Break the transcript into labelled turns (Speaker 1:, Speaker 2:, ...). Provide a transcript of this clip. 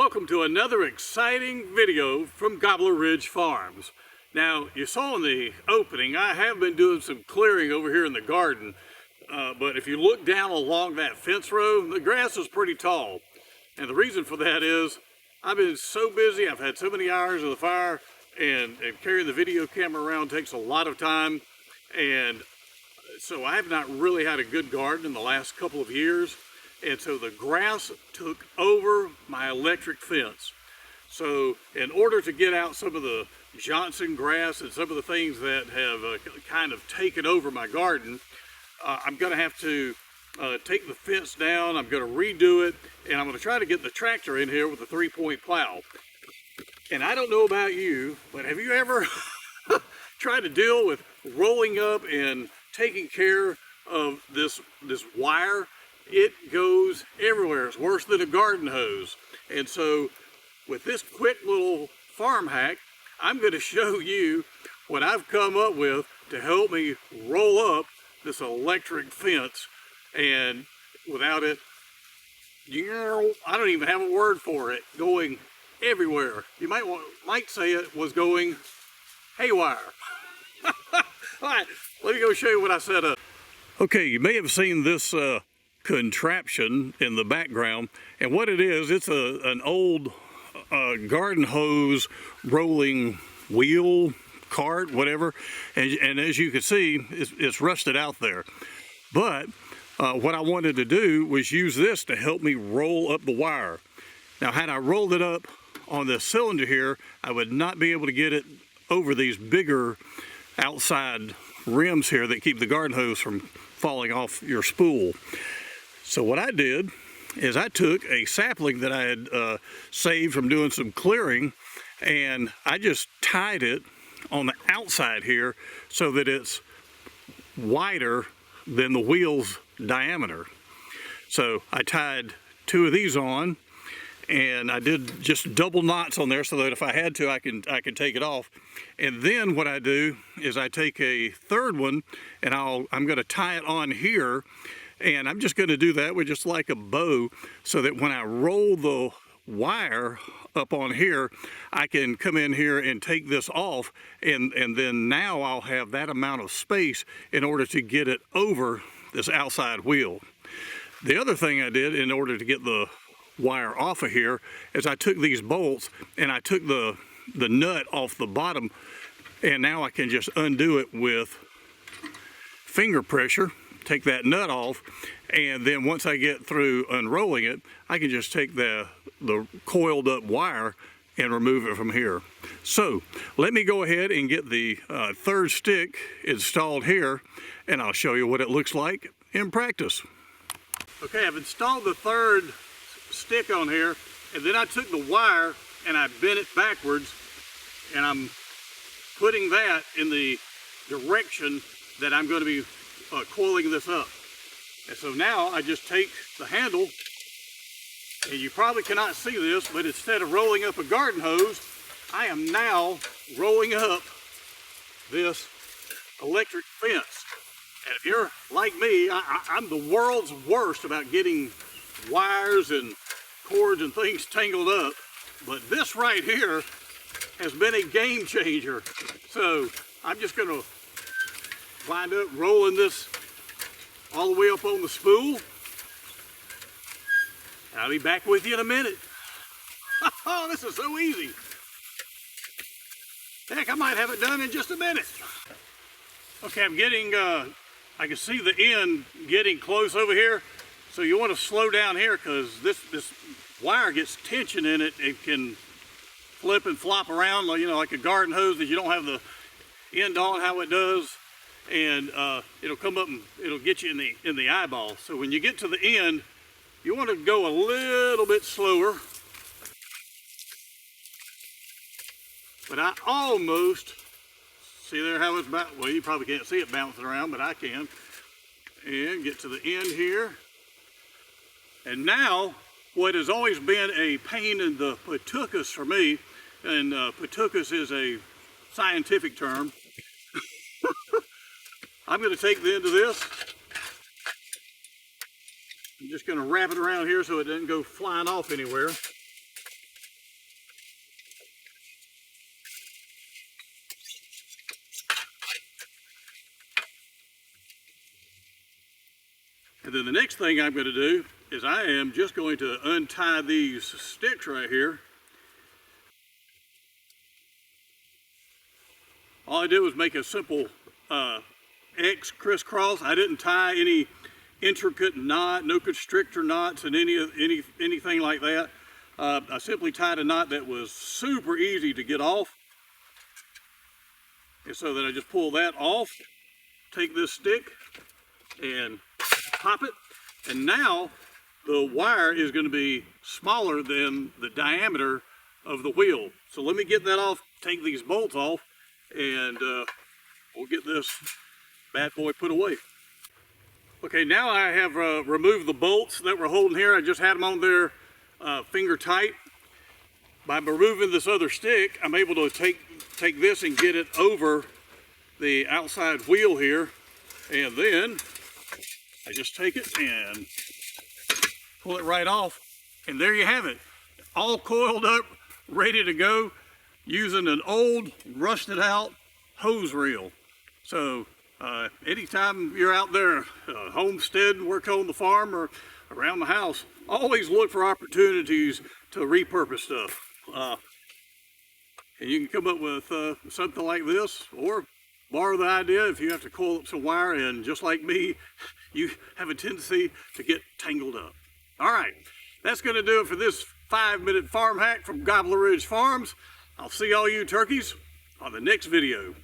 Speaker 1: Welcome to another exciting video from Gobbler Ridge Farms. Now, you saw in the opening, I have been doing some clearing over here in the garden, but if you look down along that fence row, the grass is pretty tall. And the reason for that is, I've been so busy, I've had so many hours of the fire, and carrying the video camera around takes a lot of time, and so I have not really had a good garden in the last couple of years. And so the grass took over my electric fence. So in order to get out some of the Johnson grass and some of the things that have kind of taken over my garden, I'm going to have to take the fence down. I'm going to redo it, and I'm going to try to get the tractor in here with a 3-point plow. And I don't know about you, but have you ever tried to deal with rolling up and taking care of this wire? It goes everywhere. It's worse than a garden hose. And so with this quick little farm hack, I'm going to show you what I've come up with to help me roll up this electric fence. And without it, I don't even have a word for it, going everywhere. You might say it was going haywire. All right, let me go show you what I set up. Okay, you may have seen this contraption in the background, and what it is, it's an old garden hose rolling wheel, cart, whatever, and as you can see, it's rusted out there. But what I wanted to do was use this to help me roll up the wire. Now, had I rolled it up on the cylinder here, I would not be able to get it over these bigger outside rims here that keep the garden hose from falling off your spool. So what I did is I took a sapling that I had saved from doing some clearing, and I just tied it on the outside here so that it's wider than the wheel's diameter. So I tied 2 of these on, and I did just double knots on there so that if I had to, I can take it off. And then what I do is I take a third one, and I'm going to tie it on here. And I'm just going to do that with just like a bow, so that when I roll the wire up on here, I can come in here and take this off, and then now I'll have that amount of space in order to get it over this outside wheel. The other thing I did in order to get the wire off of here is I took these bolts and I took the nut off the bottom, and now I can just undo it with finger pressure. Take that nut off, and then once I get through unrolling it, I can just take the coiled up wire and remove it from here. So let me go ahead and get the third stick installed here, and I'll show you what it looks like in practice. Okay, I've installed the third stick on here, and then I took the wire and I bent it backwards, and I'm putting that in the direction that I'm going to be coiling this up. And so now I just take the handle, and you probably cannot see this, but instead of rolling up a garden hose, I am now rolling up this electric fence. And if you're like me, I'm the world's worst about getting wires and cords and things tangled up, but this right here has been a game changer. So I'm just going to wind up rolling this all the way up on the spool, and I'll be back with you in a minute. Oh, this is so easy. Heck, I might have it done in just a minute. Okay, I'm getting, I can see the end getting close over here, so you want to slow down here, because this wire gets tension in it. It can flip and flop around, you know, like a garden hose that you don't have the end on how it does. And it'll come up and it'll get you in the eyeball. So when you get to the end, you want to go a little bit slower. But I almost, see there how it's about, well, you probably can't see it bouncing around, but I can. And get to the end here. And now, what has always been a pain in the patookus for me, and patookus is a scientific term, I'm going to take the end of this. I'm just going to wrap it around here so it doesn't go flying off anywhere. the next thing I'm going to do is I am just going to untie these sticks right here. All I did was make a simple X crisscross. I didn't tie any intricate knot, no constrictor knots and anything like that. I simply tied a knot that was super easy to get off. And so then I just pull that off, take this stick and pop it. And now the wire is going to be smaller than the diameter of the wheel. So let me get that off, take these bolts off, and we'll get this bad boy put away. Okay, now I have removed the bolts that were holding here. I just had them on there finger tight. By removing this other stick, I'm able to take this and get it over the outside wheel here, and then I just take it and pull it right off, and there you have it, all coiled up, ready to go, using an old rusted out hose reel. So anytime you're out there homesteading, working on the farm or around the house, always look for opportunities to repurpose stuff. And you can come up with something like this, or borrow the idea if you have to coil up some wire, and just like me, you have a tendency to get tangled up. All right, that's going to do it for this 5-minute farm hack from Gobbler Ridge Farms. I'll see all you turkeys on the next video.